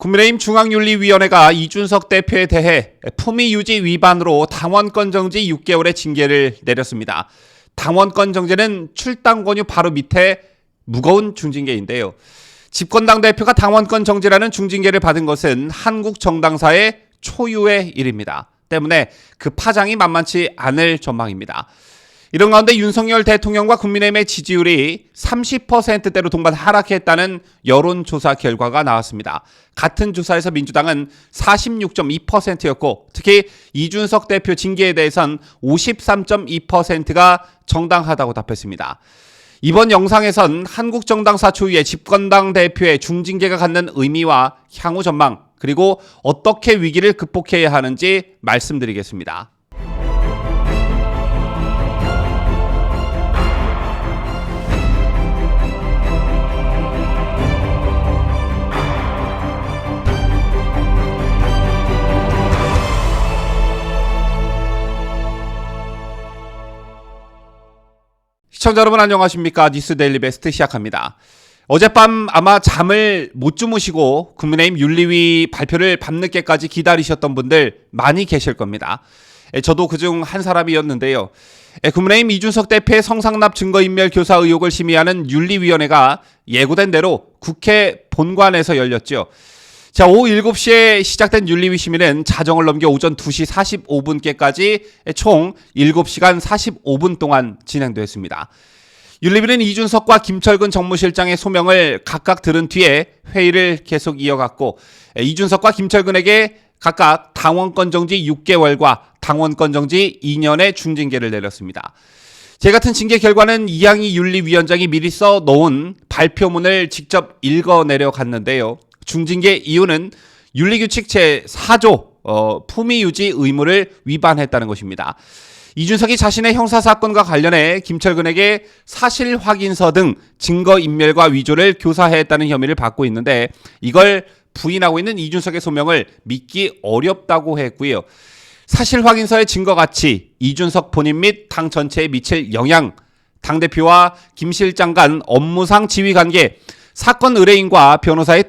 국민의힘 중앙윤리위원회가 이준석 대표에 대해 품위유지 위반으로 당원권 정지 6개월의 징계를 내렸습니다. 당원권 정지는 출당 권유 바로 밑에 무거운 중징계인데요. 집권당 대표가 당원권 정지라는 중징계를 받은 것은 한국 정당사의 초유의 일입니다. 때문에 그 파장이 만만치 않을 전망입니다. 이런 가운데 윤석열 대통령과 국민의힘의 지지율이 30%대로 동반 하락했다는 여론조사 결과가 나왔습니다. 같은 조사에서 민주당은 46.2%였고 특히 이준석 대표 징계에 대해선 53.2%가 정당하다고 답했습니다. 이번 영상에선 한국정당사 초유의 집권당 대표의 중징계가 갖는 의미와 향후 전망 그리고 어떻게 위기를 극복해야 하는지 말씀드리겠습니다. 시청자 여러분 안녕하십니까? 뉴스데일리 베스트 시작합니다. 어젯밤 아마 잠을 못 주무시고 국민의힘 윤리위 발표를 밤늦게까지 기다리셨던 분들 많이 계실 겁니다. 저도 그중 한 사람이었는데요. 국민의힘 이준석 대표의 성상납 증거인멸 교사 의혹을 심의하는 윤리위원회가 예고된 대로 국회 본관에서 열렸죠. 자, 오후 7시에 시작된 윤리위 심의는 자정을 넘겨 오전 2시 45분께까지 총 7시간 45분 동안 진행됐습니다. 윤리위는 이준석과 김철근 정무실장의 소명을 각각 들은 뒤에 회의를 계속 이어갔고 이준석과 김철근에게 각각 당원권 정지 6개월과 당원권 정지 2년의 중징계를 내렸습니다. 제 같은 징계 결과는 이양희 윤리위원장이 미리 써놓은 발표문을 직접 읽어내려 갔는데요. 중징계 이유는 윤리규칙 제4조 품위유지 의무를 위반했다는 것입니다. 이준석이 자신의 형사사건과 관련해 김철근에게 사실확인서 등 증거인멸과 위조를 교사했다는 혐의를 받고 있는데 이걸 부인하고 있는 이준석의 소명을 믿기 어렵다고 했고요. 사실확인서의 증거가치, 이준석 본인 및 당 전체에 미칠 영향, 당대표와 김 실장 간 업무상 지휘관계, 사건 의뢰인과 변호사의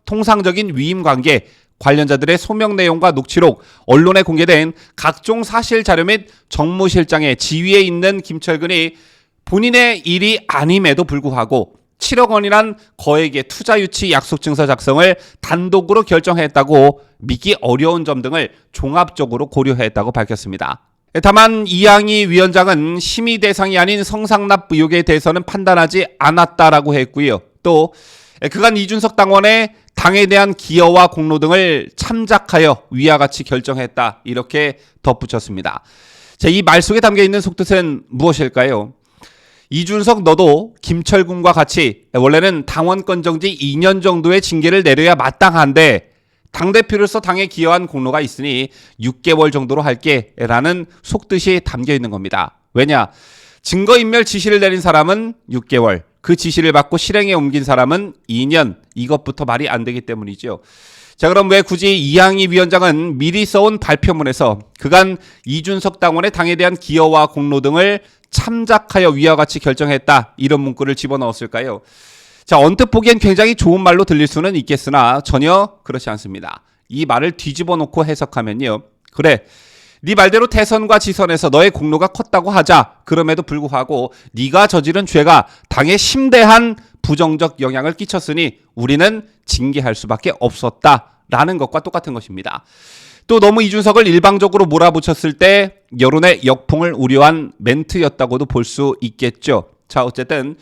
통상적인 위임관계, 관련자들의 소명 내용과 녹취록, 언론에 공개된 각종 사실 자료 및 정무실장의 지위에 있는 김철근이 본인의 일이 아님에도 불구하고 7억 원이란 거액의 투자 유치 약속 증서 작성을 단독으로 결정했다고 믿기 어려운 점 등을 종합적으로 고려했다고 밝혔습니다. 다만 이양희 위원장은 심의 대상이 아닌 성상납 의혹에 대해서는 판단하지 않았다라고 했고요. 또 그간 이준석 당원의 당에 대한 기여와 공로 등을 참작하여 위와 같이 결정했다 이렇게 덧붙였습니다. 자, 이 말 속에 담겨있는 속뜻은 무엇일까요? 이준석 너도 김철근과 같이 원래는 당원권 정지 2년 정도의 징계를 내려야 마땅한데 당대표로서 당에 기여한 공로가 있으니 6개월 정도로 할게 라는 속뜻이 담겨있는 겁니다. 왜냐? 증거인멸 지시를 내린 사람은 6개월, 그 지시를 받고 실행에 옮긴 사람은 2년, 이것부터 말이 안 되기 때문이죠. 자, 그럼 왜 굳이 이양희 위원장은 미리 써온 발표문에서 그간 이준석 당원의 당에 대한 기여와 공로 등을 참작하여 위와 같이 결정했다 이런 문구를 집어넣었을까요? 자, 언뜻 보기엔 굉장히 좋은 말로 들릴 수는 있겠으나 전혀 그렇지 않습니다. 이 말을 뒤집어 놓고 해석하면요. 그래, 네 말대로 대선과 지선에서 너의 공로가 컸다고 하자. 그럼에도 불구하고 네가 저지른 죄가 당에 심대한 부정적 영향을 끼쳤으니 우리는 징계할 수밖에 없었다라는 것과 똑같은 것입니다. 또 너무 이준석을 일방적으로 몰아붙였을 때 여론의 역풍을 우려한 멘트였다고도 볼 수 있겠죠. 자, 어쨌든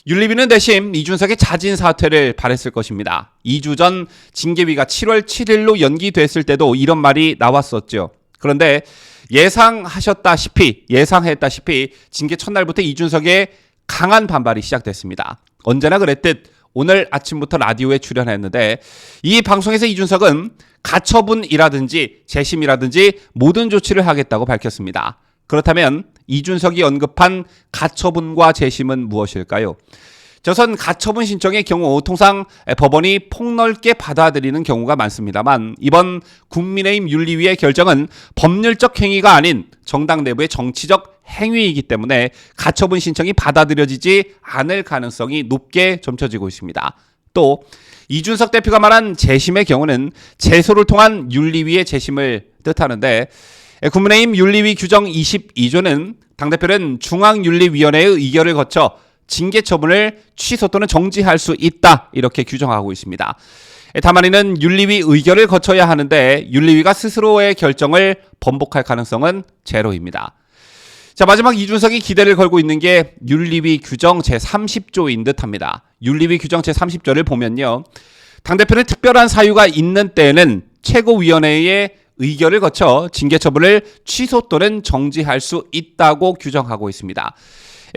윤리위는 대신 이준석의 자진 사퇴를 바랬을 것입니다. 2주 전 징계위가 7월 7일로 연기됐을 때도 이런 말이 나왔었죠. 그런데 예상했다시피 징계 첫날부터 이준석의 강한 반발이 시작됐습니다. 언제나 그랬듯 오늘 아침부터 라디오에 출연했는데 이 방송에서 이준석은 가처분이라든지 재심이라든지 모든 조치를 하겠다고 밝혔습니다. 그렇다면 이준석이 언급한 가처분과 재심은 무엇일까요? 저선 가처분 신청의 경우 통상 법원이 폭넓게 받아들이는 경우가 많습니다만 이번 국민의힘 윤리위의 결정은 법률적 행위가 아닌 정당 내부의 정치적 행위이기 때문에 가처분 신청이 받아들여지지 않을 가능성이 높게 점쳐지고 있습니다. 또 이준석 대표가 말한 재심의 경우는 제소를 통한 윤리위의 재심을 뜻하는데 국민의힘 윤리위 규정 22조는 당대표는 중앙윤리위원회의 의결을 거쳐 징계 처분을 취소 또는 정지할 수 있다 이렇게 규정하고 있습니다. 다만 이는 윤리위 의결을 거쳐야 하는데 윤리위가 스스로의 결정을 번복할 가능성은 제로입니다. 자, 마지막 이준석이 기대를 걸고 있는 게 윤리위 규정 제30조인 듯합니다. 윤리위 규정 제30조를 보면요. 당대표는 특별한 사유가 있는 때에는 최고위원회의 의결을 거쳐 징계 처분을 취소 또는 정지할 수 있다고 규정하고 있습니다.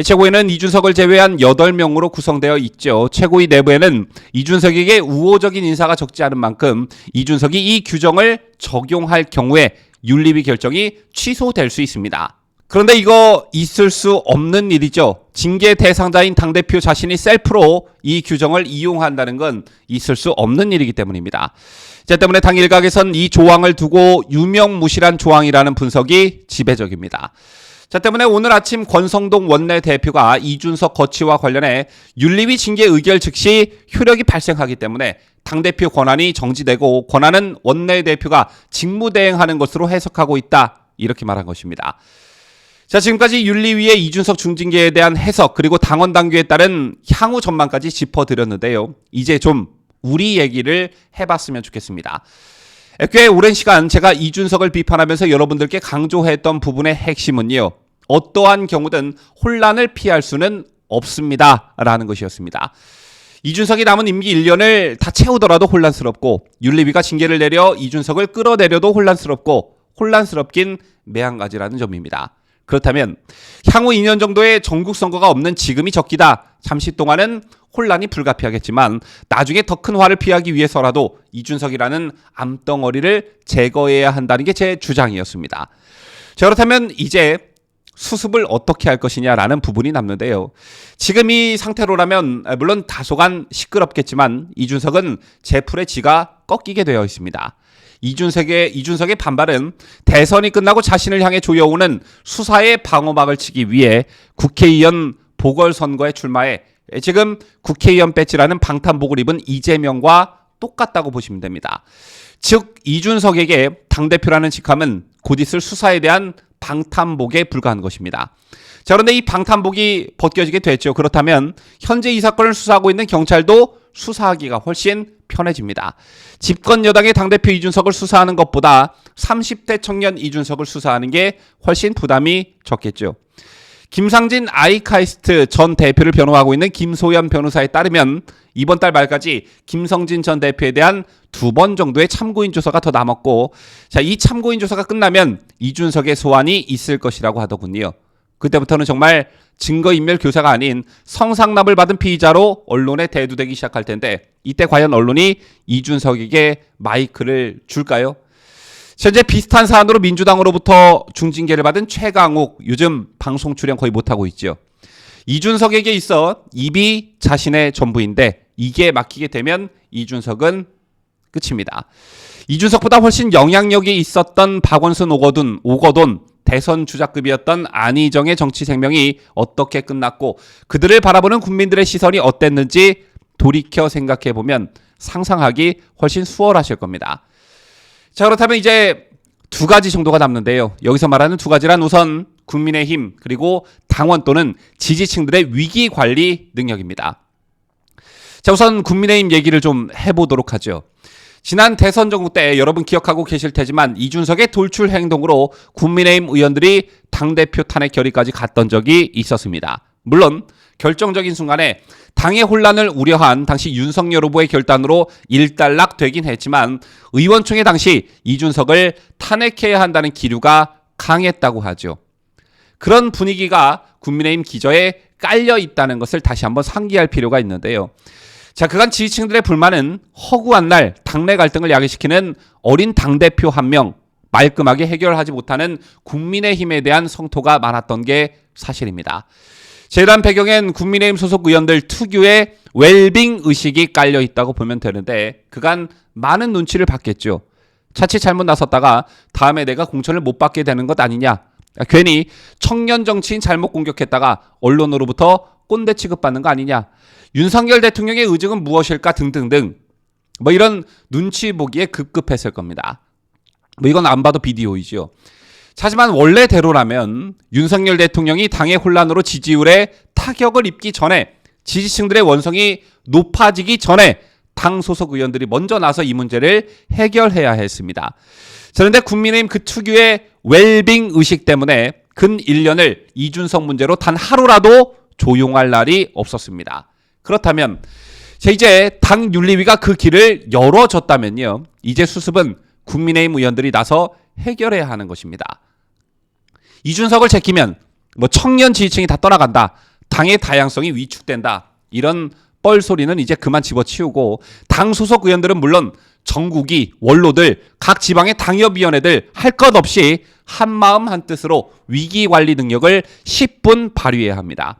최고위는 이준석을 제외한 8명으로 구성되어 있죠. 최고위 내부에는 이준석에게 우호적인 인사가 적지 않은 만큼 이준석이 이 규정을 적용할 경우에 윤리위 결정이 취소될 수 있습니다. 그런데 이거 있을 수 없는 일이죠. 징계 대상자인 당대표 자신이 셀프로 이 규정을 이용한다는 건 있을 수 없는 일이기 때문입니다. 자, 때문에 당 일각에선 이 조항을 두고 유명무실한 조항이라는 분석이 지배적입니다. 자, 때문에 오늘 아침 권성동 원내대표가 이준석 거취와 관련해 윤리위 징계 의결 즉시 효력이 발생하기 때문에 당대표 권한이 정지되고 권한은 원내대표가 직무대행하는 것으로 해석하고 있다. 이렇게 말한 것입니다. 자, 지금까지 윤리위의 이준석 중징계에 대한 해석 그리고 당원 당규에 따른 향후 전망까지 짚어드렸는데요. 이제 좀 우리 얘기를 해봤으면 좋겠습니다. 꽤 오랜 시간 제가 이준석을 비판하면서 여러분들께 강조했던 부분의 핵심은요. 어떠한 경우든 혼란을 피할 수는 없습니다. 라는 것이었습니다. 이준석이 남은 임기 1년을 다 채우더라도 혼란스럽고 윤리위가 징계를 내려 이준석을 끌어내려도 혼란스럽고 혼란스럽긴 매한가지라는 점입니다. 그렇다면 향후 2년 정도의 전국 선거가 없는 지금이 적기다. 잠시 동안은 혼란이 불가피하겠지만 나중에 더 큰 화를 피하기 위해서라도 이준석이라는 암덩어리를 제거해야 한다는 게 제 주장이었습니다. 자, 그렇다면 이제 수습을 어떻게 할 것이냐라는 부분이 남는데요. 지금 이 상태로라면 물론 다소간 시끄럽겠지만 이준석은 제풀의 지가 꺾이게 되어 있습니다. 이준석의 반발은 대선이 끝나고 자신을 향해 조여오는 수사의 방어막을 치기 위해 국회의원 보궐선거에 출마해 지금 국회의원 배지라는 방탄복을 입은 이재명과 똑같다고 보시면 됩니다. 즉 이준석에게 당대표라는 직함은 곧 있을 수사에 대한 방탄복에 불과한 것입니다. 자, 그런데 이 방탄복이 벗겨지게 됐죠. 그렇다면 현재 이 사건을 수사하고 있는 경찰도 수사하기가 훨씬 편해집니다. 집권 여당의 당대표 이준석을 수사하는 것보다 30대 청년 이준석을 수사하는 게 훨씬 부담이 적겠죠. 김상진 아이카이스트 전 대표를 변호하고 있는 김소연 변호사에 따르면 이번 달 말까지 김성진 전 대표에 대한 2번 정도의 참고인 조사가 더 남았고, 자, 이 참고인 조사가 끝나면 이준석의 소환이 있을 것이라고 하더군요. 그때부터는 정말 증거인멸 교사가 아닌 성상납을 받은 피의자로 언론에 대두되기 시작할 텐데 이때 과연 언론이 이준석에게 마이크를 줄까요? 현재 비슷한 사안으로 민주당으로부터 중징계를 받은 최강욱 요즘 방송 출연 거의 못하고 있죠. 이준석에게 있어 입이 자신의 전부인데 이게 막히게 되면 이준석은 끝입니다. 이준석보다 훨씬 영향력이 있었던 박원순 오거돈 대선 주자급이었던 안희정의 정치 생명이 어떻게 끝났고 그들을 바라보는 국민들의 시선이 어땠는지 돌이켜 생각해보면 상상하기 훨씬 수월하실 겁니다. 자, 그렇다면 이제 2가지 정도가 남는데요. 여기서 말하는 2가지란 우선 국민의힘 그리고 당원 또는 지지층들의 위기관리 능력입니다. 자, 우선 국민의힘 얘기를 좀 해보도록 하죠. 지난 대선 정국 때 여러분 기억하고 계실 테지만 이준석의 돌출 행동으로 국민의힘 의원들이 당대표 탄핵 결의까지 갔던 적이 있었습니다. 물론 결정적인 순간에 당의 혼란을 우려한 당시 윤석열 후보의 결단으로 일단락되긴 했지만 의원총회 당시 이준석을 탄핵해야 한다는 기류가 강했다고 하죠. 그런 분위기가 국민의힘 기저에 깔려 있다는 것을 다시 한번 상기할 필요가 있는데요. 자, 그간 지지층들의 불만은 허구한 날 당내 갈등을 야기시키는 어린 당대표 한 명, 말끔하게 해결하지 못하는 국민의힘에 대한 성토가 많았던 게 사실입니다. 이러한 배경엔 국민의힘 소속 의원들 특유의 웰빙 의식이 깔려 있다고 보면 되는데 그간 많은 눈치를 봤겠죠. 자칫 잘못 나섰다가 다음에 내가 공천을 못 받게 되는 것 아니냐. 괜히 청년 정치인 잘못 공격했다가 언론으로부터 꼰대 취급받는 거 아니냐. 윤석열 대통령의 의중은 무엇일까 등등등 뭐 이런 눈치 보기에 급급했을 겁니다. 뭐 이건 안 봐도 비디오이죠. 하지만 원래대로라면 윤석열 대통령이 당의 혼란으로 지지율에 타격을 입기 전에 지지층들의 원성이 높아지기 전에 당 소속 의원들이 먼저 나서 이 문제를 해결해야 했습니다. 그런데 국민의힘 그 특유의 웰빙 의식 때문에 근 1년을 이준석 문제로 단 하루라도 조용할 날이 없었습니다. 그렇다면 이제 당 윤리위가 그 길을 열어줬다면요. 이제 수습은 국민의힘 의원들이 나서 해결해야 하는 것입니다. 이준석을 제끼면 뭐 청년 지지층이 다 떠나간다. 당의 다양성이 위축된다. 이런 뻘소리는 이제 그만 집어치우고 당 소속 의원들은 물론 정국이, 원로들, 각 지방의 당협위원회들 할 것 없이 한마음 한뜻으로 위기관리 능력을 10분 발휘해야 합니다.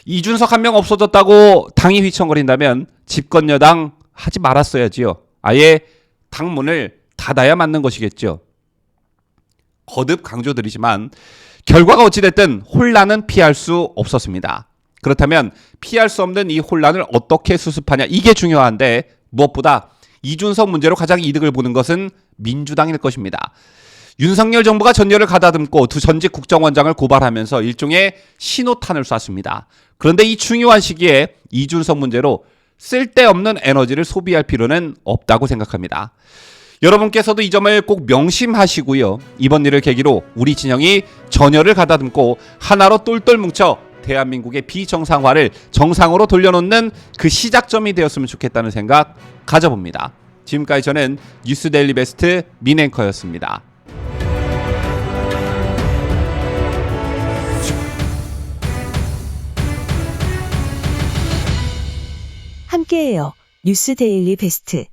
이준석 한 명 없어졌다고 당이 휘청거린다면 집권여당 하지 말았어야지요. 아예 당문을 닫아야 맞는 것이겠죠. 거듭 강조드리지만 결과가 어찌됐든 혼란은 피할 수 없었습니다. 그렇다면 피할 수 없는 이 혼란을 어떻게 수습하냐 이게 중요한데 무엇보다 이준석 문제로 가장 이득을 보는 것은 민주당일 것입니다. 윤석열 정부가 전열을 가다듬고 두 전직 국정원장을 고발하면서 일종의 신호탄을 쐈습니다. 그런데 이 중요한 시기에 이준석 문제로 쓸데없는 에너지를 소비할 필요는 없다고 생각합니다. 여러분께서도 이 점을 꼭 명심하시고요. 이번 일을 계기로 우리 진영이 전열을 가다듬고 하나로 똘똘 뭉쳐 대한민국의 비정상화를 정상으로 돌려놓는 그 시작점이 되었으면 좋겠다는 생각 가져봅니다. 지금까지 저는 뉴스데일리 베스트 민앵커였습니다. 함께해요. 뉴스데일리 베스트.